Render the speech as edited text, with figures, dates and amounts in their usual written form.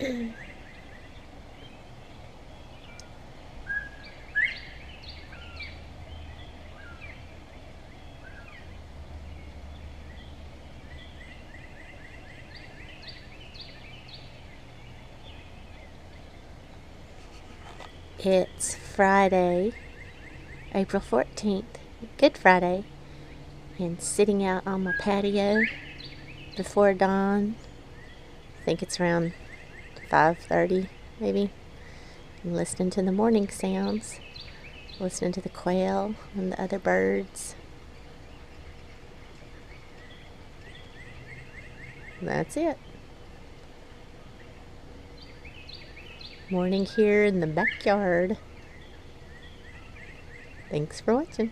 It's Friday, April 14th, Good Friday, and sitting out on my patio before dawn. I think it's around 5:30 maybe. I'm listening to the morning sounds, listening to the quail and the other birds. That's it. Morning here in the backyard. Thanks for watching.